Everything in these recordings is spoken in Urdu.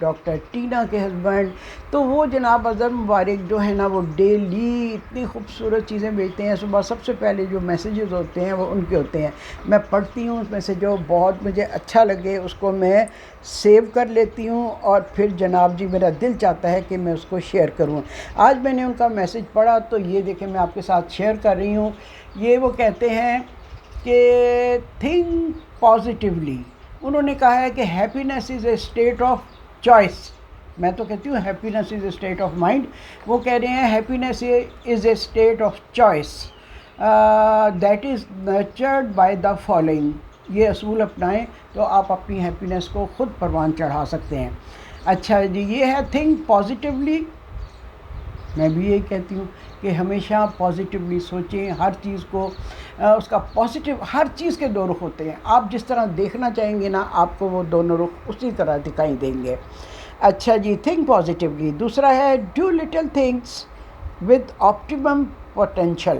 ڈاکٹر ٹینا کے ہسبینڈ، تو وہ جناب اظہر مبارک جو ہے نا وہ ڈیلی اتنی خوبصورت چیزیں بھیجتے ہیں. صبح سب سے پہلے جو میسیجز ہوتے ہیں وہ ان کے ہوتے ہیں، میں پڑھتی ہوں، اس میں سے جو بہت مجھے اچھا لگے اس کو میں سیو کر لیتی ہوں، اور پھر جناب جی میرا دل چاہتا ہے کہ میں اس کو شیئر کروں. آج میں نے ان کا میسیج پڑھا تو یہ دیکھیں میں آپ کے ساتھ شیئر کر رہی ہوں. یہ وہ کہتے ہیں کہ تھنک پازیٹیولی. انہوں نے کہا ہے کہ happiness is a state of choice. میں تو کہتی ہوں happiness is a state of mind, وہ کہہ رہے ہیں happiness is a state of choice that is nurtured by the following. یہ اصول اپنائیں تو آپ اپنی ہیپینیس کو خود پروان چڑھا سکتے ہیں. اچھا جی، یہ ہے تھنک پازیٹیولی. میں بھی یہی کہتی ہوں کہ ہمیشہ پازیٹیولی سوچیں ہر چیز کو. اس کا پازیٹیو، ہر چیز کے دو رخ ہوتے ہیں، آپ جس طرح دیکھنا چاہیں گے نا آپ کو وہ دونوں رخ اسی طرح دکھائی دیں گے. اچھا جی، تھنک پازیٹیولی. دوسرا ہے do little things with optimum potential.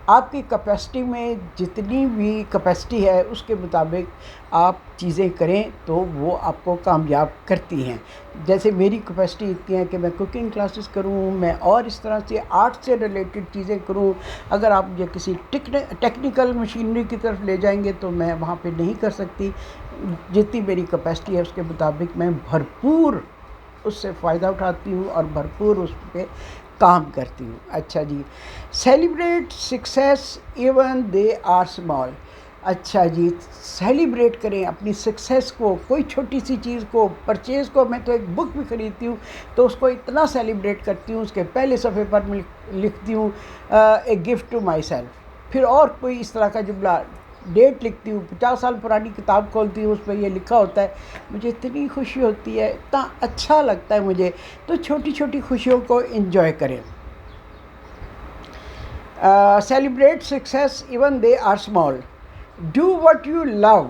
آپ کی کیپیسٹی میں جتنی بھی کیپیسٹی ہے اس کے مطابق آپ چیزیں کریں تو وہ آپ کو کامیاب کرتی ہیں. جیسے میری کیپیسٹی اتنی ہے کہ میں کوکنگ کلاسز کروں، میں اور اس طرح سے آرٹ سے ریلیٹڈ چیزیں کروں. اگر آپ مجھے کسی ٹیکنیکل مشینری کی طرف لے جائیں گے تو میں وہاں پہ نہیں کر سکتی. جتنی میری کیپیسٹی ہے اس کے مطابق میں بھرپور اس سے فائدہ اٹھاتی ہوں اور بھرپور اس پہ کام کرتی ہوں. اچھا جی، celebrate success even they are small. اچھا جی، سیلیبریٹ کریں اپنی سکسیس کو، کوئی چھوٹی سی چیز کو، پرچیز کو. میں تو ایک بک بھی خریدتی ہوں تو اس کو اتنا سیلیبریٹ کرتی ہوں، اس کے پہلے صفحے پر میں لکھتی ہوں a gift to myself. پھر اور کوئی اس طرح کا جملہ، ڈیٹ لکھتی ہوں، 50 سال پرانی کتاب کھولتی ہوں اس پہ یہ لکھا ہوتا ہے. مجھے اتنی خوشی ہوتی ہے، اتنا اچھا لگتا ہے مجھے. تو چھوٹی چھوٹی خوشیوں کو انجوائے کریں. Celebrate success even they are small. Do what you love.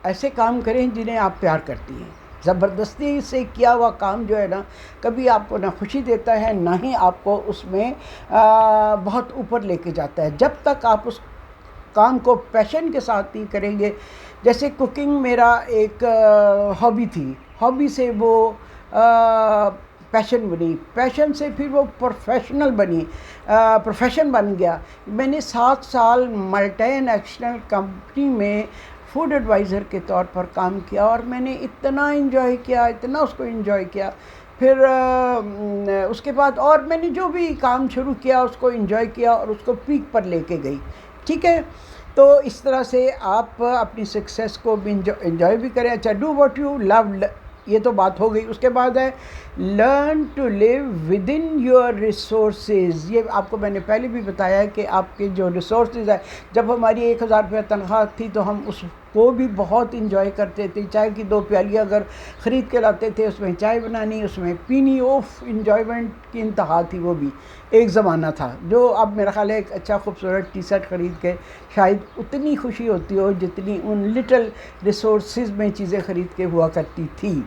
ایسے کام کریں جنہیں آپ پیار کرتی ہیں. زبردستی سے کیا ہوا کام جو ہے نا کبھی آپ کو نہ خوشی دیتا ہے نہ ہی آپ کو اس میں بہت اوپر لے کے جاتا ہے. جب تک آپ اس کام کو پیشن کے ساتھ نہیں کریں گے. جیسے کوکنگ میرا ایک ہابی تھی، ہابی سے وہ پیشن بنی، پیشن سے پھر وہ پروفیشنل بنی، پروفیشن بن گیا. میں نے 7 سال ملٹی نیشنل کمپنی میں فوڈ ایڈوائزر کے طور پر کام کیا اور میں نے اتنا انجوائے کیا، اتنا اس کو انجوائے کیا. پھر اس کے بعد اور میں نے جو بھی کام شروع کیا اس کو انجوائے کیا اور اس کو پیک پر لے کے گئی. ٹھیک ہے، تو اس طرح سے آپ اپنی سکسیس کو بھی انجوائے بھی کریں. اچھا، ڈو واٹ یو لو. یہ تو بات ہو گئی. اس کے بعد ہے learn to live within your resources. یہ آپ کو میں نے پہلے بھی بتایا ہے کہ آپ کے جو ریسورسز ہے، جب ہماری 1000 روپیہ تنخواہ تھی تو ہم اس کو بھی بہت انجوائے کرتے تھے. چائے کی 2 پیالیاں اگر خرید کے لاتے تھے، اس میں چائے بنانی، اس میں پینی، اوف، انجوائمنٹ کی انتہا تھی. وہ بھی ایک زمانہ تھا جو اب میرا خیال ہے ایک اچھا خوبصورت ٹی شرٹ خرید کے شاید اتنی خوشی ہوتی ہو جتنی ان لٹل ریسورسز میں چیزیں خرید کے ہوا کرتی تھی.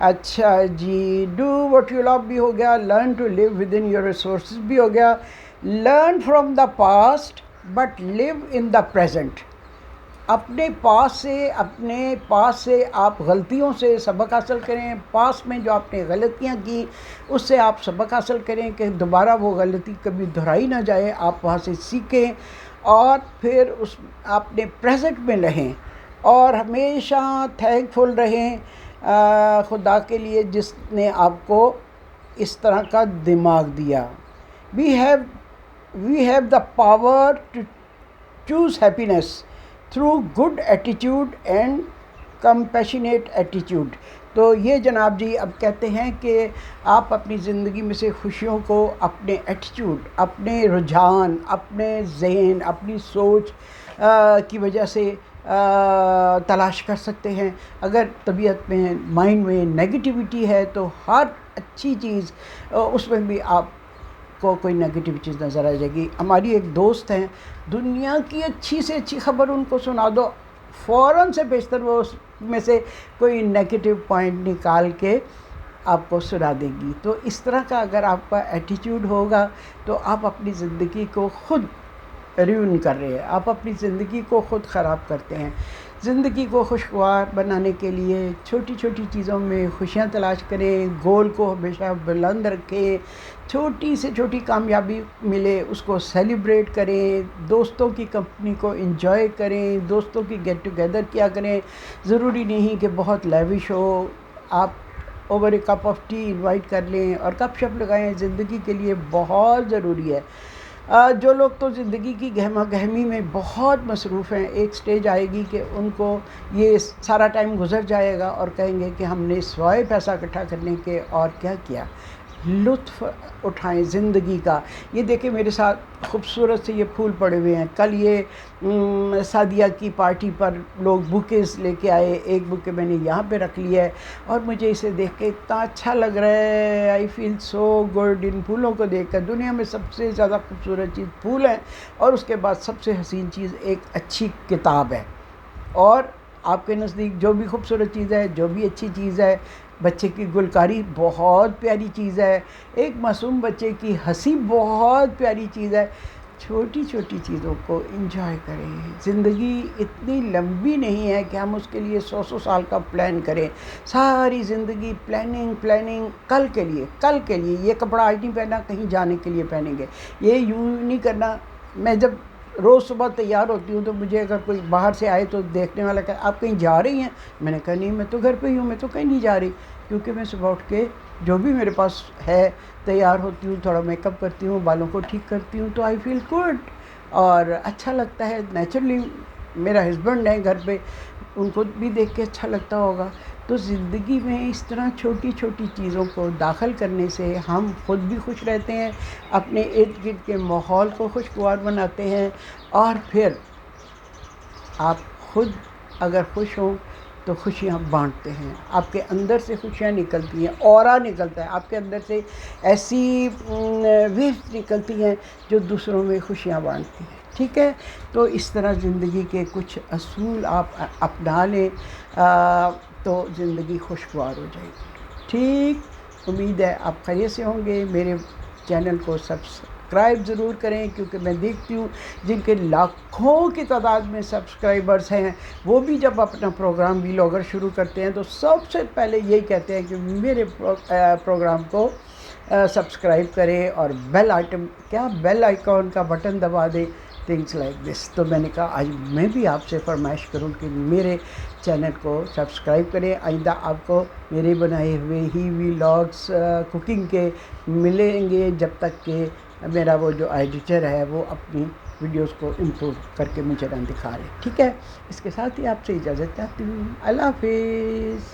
اچھا جی، ڈو واٹ یو لو بھی ہو گیا، learn to live within your resources بھی ہو گیا. Learn from the past but live in the present. اپنے پاس سے آپ غلطیوں سے سبق حاصل کریں. پاس میں جو آپ نے غلطیاں کی اس سے آپ سبق حاصل کریں کہ دوبارہ وہ غلطی کبھی دہرائی نہ جائے. آپ وہاں سے سیکھیں اور پھر اپنے پریزنٹ میں رہیں اور ہمیشہ تھینک فل رہیں خدا کے لیے جس نے آپ کو اس طرح کا دماغ دیا. We have the power to choose happiness through good attitude and compassionate attitude. تو یہ جناب جی اب کہتے ہیں کہ آپ اپنی زندگی میں سے خوشیوں کو اپنے ایٹیٹیوڈ، اپنے رجحان، اپنے ذہن، اپنی سوچ کی وجہ سے تلاش کر سکتے ہیں. اگر طبیعت میں، مائنڈ میں نیگیٹیوٹی ہے تو ہر اچھی چیز اس میں بھی آپ کو کوئی نیگیٹو چیز نظر آ جائے گی. ہماری ایک دوست ہیں، دنیا کی اچھی سے اچھی خبر ان کو سنا دو، فوراً سے بیشتر وہ اس میں سے کوئی نیگیٹو پوائنٹ نکال کے آپ کو سنا دیں گی. تو اس طرح کا اگر آپ کا ایٹیٹیوڈ ہوگا تو آپ اپنی زندگی کو خود ریون کر رہے ہیں، آپ اپنی زندگی کو خود خراب کرتے ہیں. زندگی کو خوشگوار بنانے کے لیے چھوٹی چھوٹی چیزوں میں خوشیاں تلاش کریں، گول کو ہمیشہ بلند رکھیں، چھوٹی سے چھوٹی کامیابی ملے اس کو سیلیبریٹ کریں، دوستوں کی کمپنی کو انجوائے کریں، دوستوں کی گیٹ ٹوگیدر کیا کریں۔ ضروری نہیں کہ بہت لیوش ہو، آپ over a cup of T invite کر لیں اور گپ شپ لگائیں، زندگی کے لیے بہت ضروری ہے۔ جو لوگ تو زندگی کی گہما گہمی میں بہت مصروف ہیں، ایک سٹیج آئے گی کہ ان کو یہ سارا ٹائم گزر جائے گا اور کہیں گے کہ ہم نے سوائے پیسہ اکٹھا کرنے کے اور کیا کیا۔ لطف اٹھائیں زندگی کا۔ یہ دیکھیں میرے ساتھ خوبصورت سے یہ پھول پڑے ہوئے ہیں، کل یہ سعدیہ کی پارٹی پر لوگ بوکیز لے کے آئے، ایک بوکے میں نے یہاں پہ رکھ لیا ہے اور مجھے اسے دیکھ کے اتنا اچھا لگ رہا ہے، آئی فیل سو گڈ۔ ان پھولوں کو دیکھ کر دنیا میں سب سے زیادہ خوبصورت چیز پھول ہے اور اس کے بعد سب سے حسین چیز ایک اچھی کتاب ہے۔ اور آپ کے نزدیک جو بھی خوبصورت چیز ہے، جو بھی اچھی چیز ہے، بچے کی گلکاری بہت پیاری چیز ہے، ایک معصوم بچے کی ہنسی بہت پیاری چیز ہے۔ چھوٹی چھوٹی چیزوں کو انجوائے کریں۔ زندگی اتنی لمبی نہیں ہے کہ ہم اس کے لیے 100 سال کا پلان کریں۔ ساری زندگی پلاننگ کل کے لیے، یہ کپڑا آج نہیں پہنا، کہیں جانے کے لیے پہنیں گے، یہ یوں نہیں کرنا۔ میں جب روز صبح تیار ہوتی ہوں تو مجھے اگر کوئی باہر سے آئے تو دیکھنے والا کہ آپ کہیں جا رہی ہیں، میں نے کہا نہیں میں تو گھر پہ ہی ہوں، میں تو کہیں نہیں جا رہی، کیونکہ میں صبح اٹھ کے جو بھی میرے پاس ہے تیار ہوتی ہوں، تھوڑا میک اپ کرتی ہوں، بالوں کو ٹھیک کرتی ہوں تو آئی فیل گڈ اور اچھا لگتا ہے نیچرلی۔ میرا ہسبینڈ ہے گھر پہ، ان کو بھی دیکھ کے اچھا لگتا ہوگا۔ تو زندگی میں اس طرح چھوٹی چھوٹی چیزوں کو داخل کرنے سے ہم خود بھی خوش رہتے ہیں، اپنے ارد گرد کے ماحول کو خوشگوار بناتے ہیں، اور پھر آپ خود اگر خوش ہوں تو خوشیاں بانٹتے ہیں، آپ کے اندر سے خوشیاں نکلتی ہیں، اورا نکلتا ہے آپ کے اندر سے، ایسی ویوز نکلتی ہیں جو دوسروں میں خوشیاں بانٹتی ہیں۔ ٹھیک ہے، تو اس طرح زندگی کے کچھ اصول آپ اپنا لیں تو زندگی خوشگوار ہو جائے گی۔ ٹھیک، امید ہے آپ خیریت سے ہوں گے۔ میرے چینل کو سبسکرائب ضرور کریں، کیونکہ میں دیکھتی ہوں جن کے لاکھوں کی تعداد میں سبسکرائبرز ہیں وہ بھی جب اپنا پروگرام ویلاگر شروع کرتے ہیں تو سب سے پہلے یہی کہتے ہیں کہ میرے پروگرام کو سبسکرائب کریں اور بیل آئیکن کا بٹن دبا دیں، تھنگس لائک دس۔ تو میں نے کہا آج میں بھی آپ سے فرمائش کروں کہ میرے چینل کو سبسکرائب کریں۔ آئندہ آپ کو میرے بنائے ہوئے ہی ویلاگس کوکنگ کے ملیں گے، جب تک کہ میرا وہ جو ایڈیٹر ہے وہ اپنی ویڈیوز کو امپروو کر کے مجھے نہ دکھا رہے۔ ٹھیک ہے، اس کے ساتھ ہی آپ سے اجازت چاہتی ہوں۔ اللہ حافظ۔